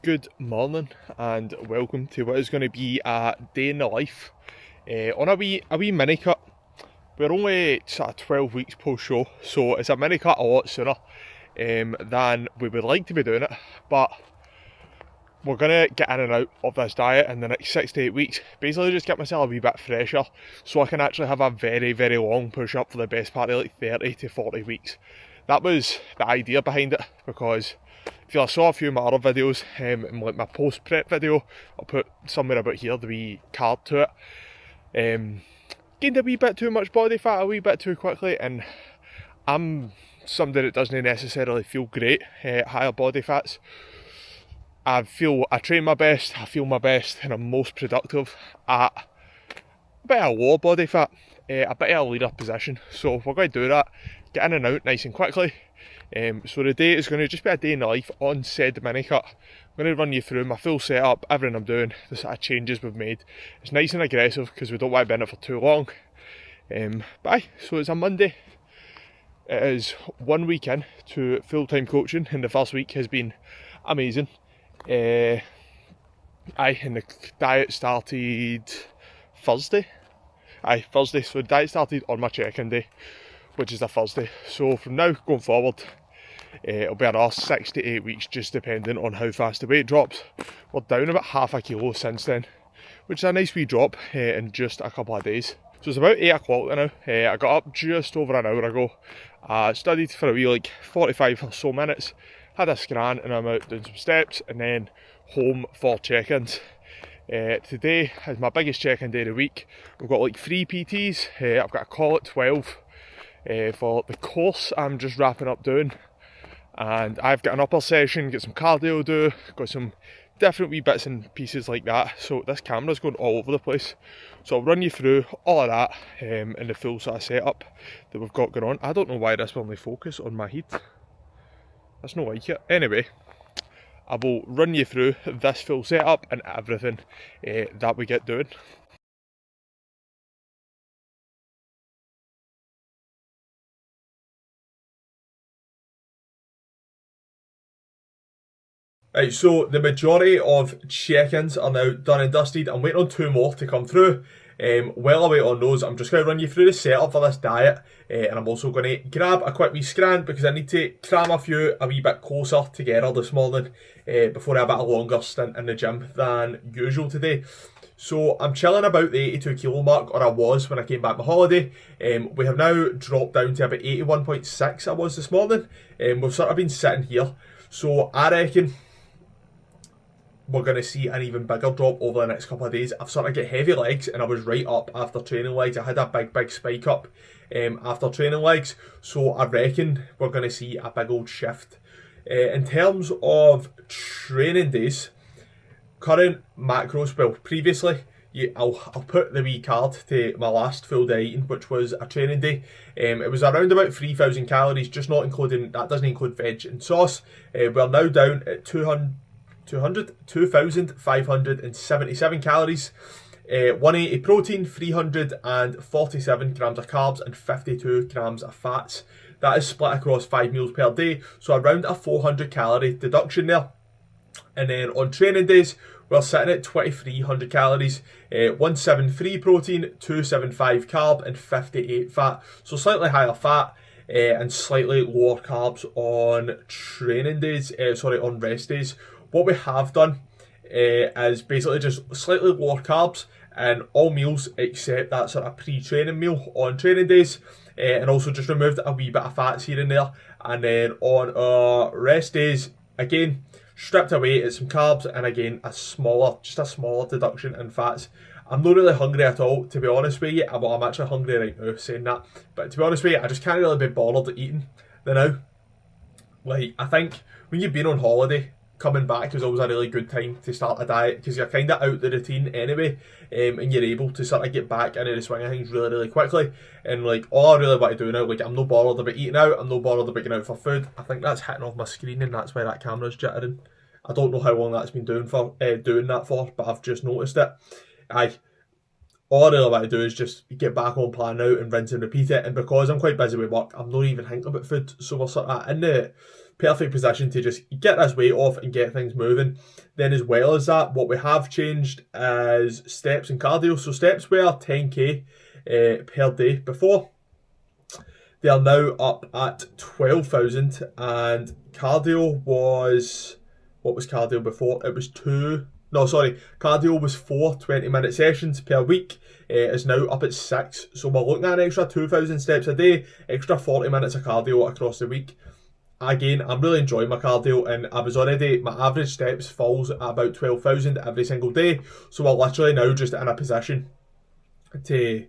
Good morning and welcome to what is going to be a day in the life on a wee mini cut. We're only sort of 12 weeks post show, so it's a mini cut a lot sooner than we would like to be doing it, but we're going to get in and out of this diet in the next 6 to 8 weeks. Basically just get myself a wee bit fresher so I can actually have a very long push up for the best part of like 30 to 40 weeks. That was the idea behind it, because if you saw a few of my other videos, in like my post prep video, I'll put somewhere about here the wee card to it. Gained a wee bit too much body fat a wee bit too quickly, and I'm somebody that doesn't necessarily feel great at higher body fats. I train my best, I feel my best, and I'm most productive at a bit of lower body fat, a bit of a leaner position. So we're going to do that, get in and out nice and quickly. So the day is going to just be a day in the life on said mini cut. I'm going to run you through my full setup, everything I'm doing, the sort of changes we've made. It's nice and aggressive because we don't want to be in it for too long. So it's a Monday. It is 1 week in to full-time coaching, and the first week has been amazing. And the diet started Thursday. Thursday. So the diet started on my check-in day, which is a Thursday. So from now going forward, it'll be another 6 to 8 weeks, just depending on how fast the weight drops. We're down about half a kilo since then, which is a nice wee drop in just a couple of days. So it's about 8 o'clock now. I got up just over an hour ago. Studied for a wee 45 or so minutes, had a scran, and I'm out doing some steps and then home for check-ins. Today is my biggest check-in day of the week. We've got 3 PTs. I've got a call at 12 for the course I'm just wrapping up doing, and I've got an upper session, got some cardio to do, got some different wee bits and pieces like that. So this camera's going all over the place, so I'll run you through all of that in the full sort of setup that we've got going on. I don't know why this will only focus on my head, that's not like it. Anyway, I will run you through this full setup and everything that we get doing. Right, so the majority of check-ins are now done and dusted. I'm waiting on 2 more to come through. While I wait on those, I'm just going to run you through the setup for this diet, and I'm also going to grab a quick wee scran because I need to cram a few a wee bit closer together this morning before I have a bit of a longer stint in the gym than usual today. So I'm chilling about the 82 kilo mark, or I was when I came back from holiday. We have now dropped down to about 81.6 I was this morning. We've sort of been sitting here, so I reckon we're going to see an even bigger drop over the next couple of days. I've sort of got heavy legs, and I was right up after training legs. I had a big spike up after training legs, so I reckon we're going to see a big old shift. In terms of training days, current macros, well, previously, I'll put the wee card to my last full day eating, which was a training day. It was around about 3,000 calories, just not including, that doesn't include veg and sauce. We're now down at 2,577 calories, 180 protein, 347 grams of carbs, and 52 grams of fats. That is split across 5 meals per day, so around a 400 calorie deduction there. And then on training days, we're sitting at 2,300 calories, 173 protein, 275 carb, and 58 fat. So slightly higher fat and slightly lower carbs on training days, on rest days. What we have done is basically just slightly lower carbs in all meals except that sort of pre-training meal on training days, and also just removed a wee bit of fats here and there. And then on our rest days, again, stripped away at some carbs, and again a smaller deduction in fats. I'm not really hungry at all, to be honest with you. Well, I'm actually hungry right now saying that, but to be honest with you, I just can't really be bothered eating now. I think when you've been on holiday, coming back is always a really good time to start a diet, because you're kind of out the routine anyway, and you're able to sort of get back into the swing of things really quickly. And all I really want to do now, I'm no bothered about eating out, I'm no bothered about getting out for food. I think that's hitting off my screen, and that's why that camera's jittering. I don't know how long that's been doing that for, but I've just noticed it. All I really want to do is just get back on plan now and rinse and repeat it. And because I'm quite busy with work, I'm not even thinking about food. So we're sort of in the perfect position to just get this weight off and get things moving. Then as well as that, what we have changed is steps and cardio. So steps were 10k per day before. They are now up at 12,000, and cardio was, what was cardio before? It was cardio was 4 20-minute sessions per week. It's now up at 6, so we're looking at an extra 2,000 steps a day, extra 40 minutes of cardio across the week. Again, I'm really enjoying my cardio, and my average steps falls at about 12,000 every single day, so we're literally now just in a position to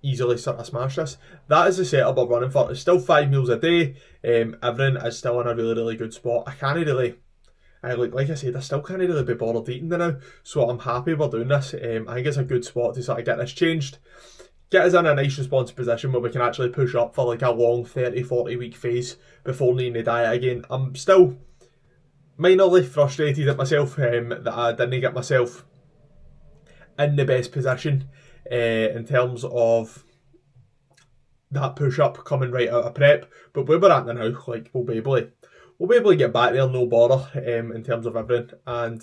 easily sort of smash this. That is the setup I'm running for. It's still 5 meals a day. Everything is still in a really, really good spot. Like I said, I still can't really be bothered eating now, so I'm happy we're doing this. I think it's a good spot to sort of get this changed. Get us in a nice responsive position where we can actually push up for like a long 30-40 week phase before needing to diet again. I'm still minorly frustrated at myself that I didn't get myself in the best position in terms of that push up coming right out of prep, but where we're at now, like we'll be able to get back there, no bother, in terms of everything. And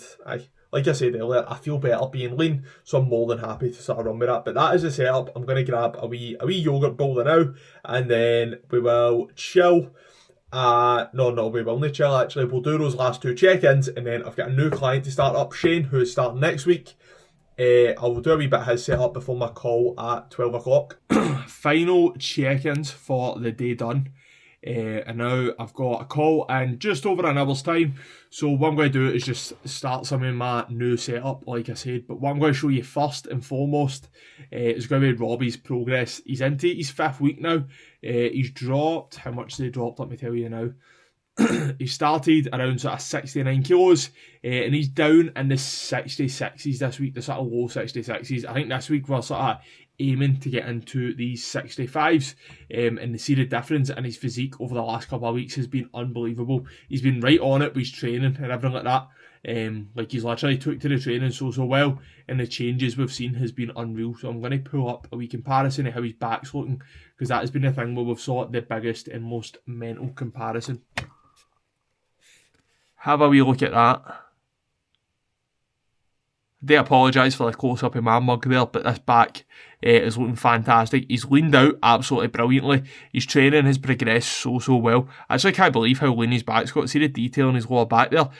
like I said earlier, I feel better being lean, so I'm more than happy to sort of run with that. But that is the setup. I'm going to grab a wee yogurt bowl now, and then we will chill. No, we will not chill actually. We'll do those last 2 check-ins, and then I've got a new client to start up, Shane, who is starting next week. I will do a wee bit of his setup before my call at 12 o'clock. Final check-ins for the day done. And now I've got a call in just over an hour's time. So what I'm going to do is just start some of my new setup, like I said. But what I'm going to show you first and foremost is going to be Robbie's progress. He's into his 5th week now. He's dropped, how much they dropped, let me tell you now. He started around sort of 69 kilos, and he's down in the 66s this week, the sort of low 66s. I think this week we're sort of aiming to get into these 65s, and to see the difference in his physique over the last couple of weeks has been unbelievable. He's been right on it with his training and everything like that. Like he's literally took to the training so well, and the changes we've seen has been unreal. So I'm going to pull up a wee comparison of how his back's looking, because that has been the thing where we've saw the biggest and most mental comparison. Have a wee look at that. I do apologise for the close-up of my mug there, but this back is looking fantastic. He's leaned out absolutely brilliantly. His training has progressed so well. I actually can't believe how lean his back's got. See the detail in his lower back there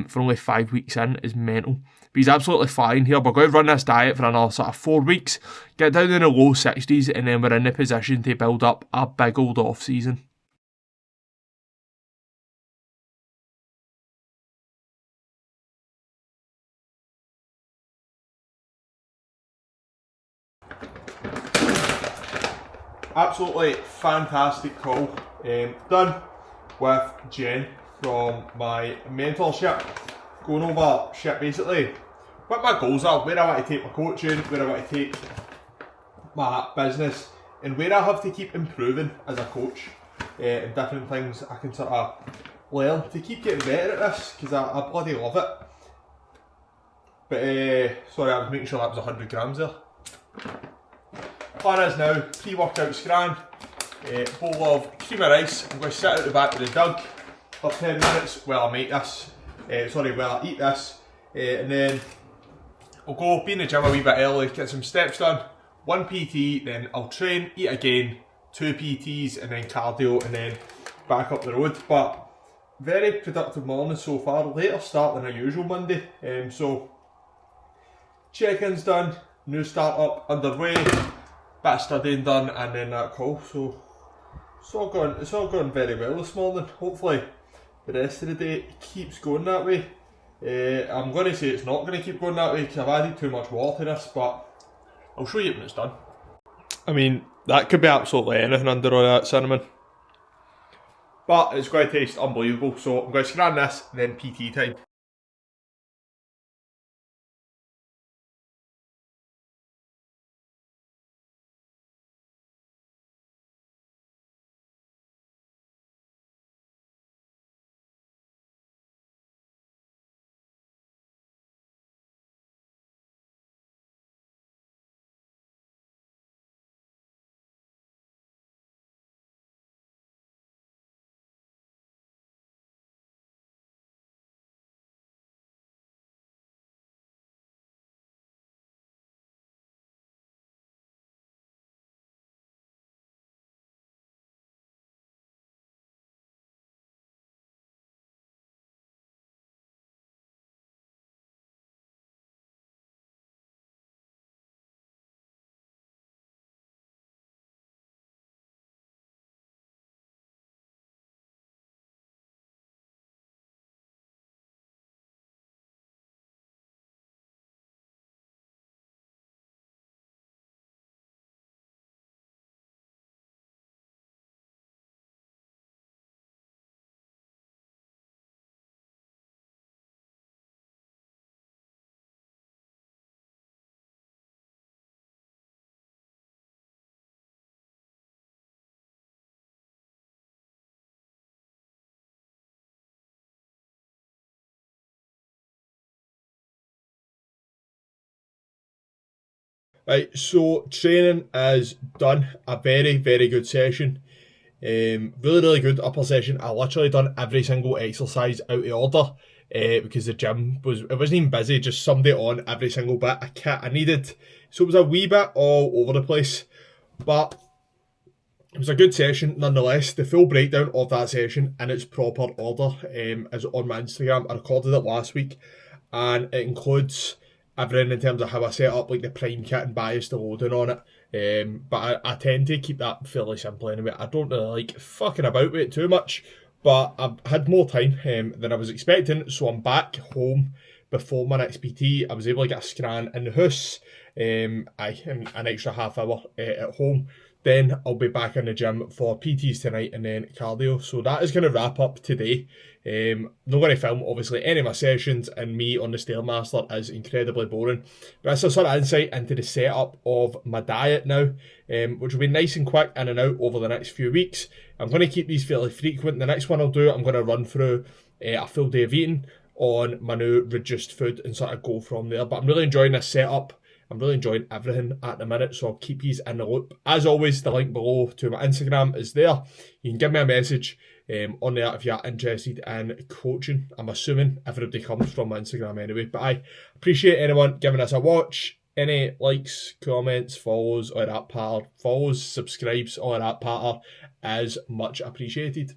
for only 5 weeks in is mental. But he's absolutely flying here. We're going to run this diet for another sort of 4 weeks, get down in the low 60s, and then we're in the position to build up a big old off-season. Absolutely fantastic call done with Jen from my mentorship, going over shit basically what my goals are, where I want to take my coaching, where I want to take my business, and where I have to keep improving as a coach, and different things I can sort of learn to keep getting better at this, because I bloody love it. But sorry, I was making sure that was 100 grams there. Plan is now, pre-workout scran, bowl of cream of rice. I'm going to sit out the back of the dug for 10 minutes while I eat this, and then I'll go be in the gym a wee bit early, get some steps done, 1 PT, then I'll train, eat again, 2 PTs, and then cardio, and then back up the road. But very productive morning so far, later start than a usual Monday, so check-ins done, new startup underway, bit of studying done, and then that call. So it's all going very well this morning. Hopefully the rest of the day keeps going that way. I'm going to say it's not going to keep going that way because I've added too much water to this, but I'll show you when it's done. I mean, that could be absolutely anything under all that cinnamon, but it's going to taste unbelievable. So I'm going to scran this, then PT time. Right, so training is done. A very, very good session. Really, really good upper session. I literally done every single exercise out of order because the gym it wasn't even busy, just somebody on every single bit. I needed, so it was a wee bit all over the place, but it was a good session nonetheless. The full breakdown of that session in its proper order is on my Instagram. I recorded it last week, and it includes everything in terms of how I set up like the prime kit and bias the loading on it. But I tend to keep that fairly simple anyway. I don't really like fucking about with it too much, but I've had more time than I was expecting, so I'm back home before my next PT. I was able to get a scan in the house, an extra half hour at home. Then I'll be back in the gym for PTs tonight and then cardio. So that is going to wrap up today. Not going to film obviously any of my sessions, and me on the Stairmaster is incredibly boring. But that's a sort of insight into the setup of my diet now, which will be nice and quick in and out over the next few weeks. I'm going to keep these fairly frequent. The next one I'll do, I'm going to run through a full day of eating on my new reduced food and sort of go from there. But I'm really enjoying this setup. I'm really enjoying everything at the minute, so I'll keep you in the loop. As always, the link below to my Instagram is there. You can give me a message on there if you're interested in coaching. I'm assuming everybody comes from my Instagram anyway, but I appreciate anyone giving us a watch. Any likes, comments, follows, all that part, follows, subscribes, all that part is much appreciated.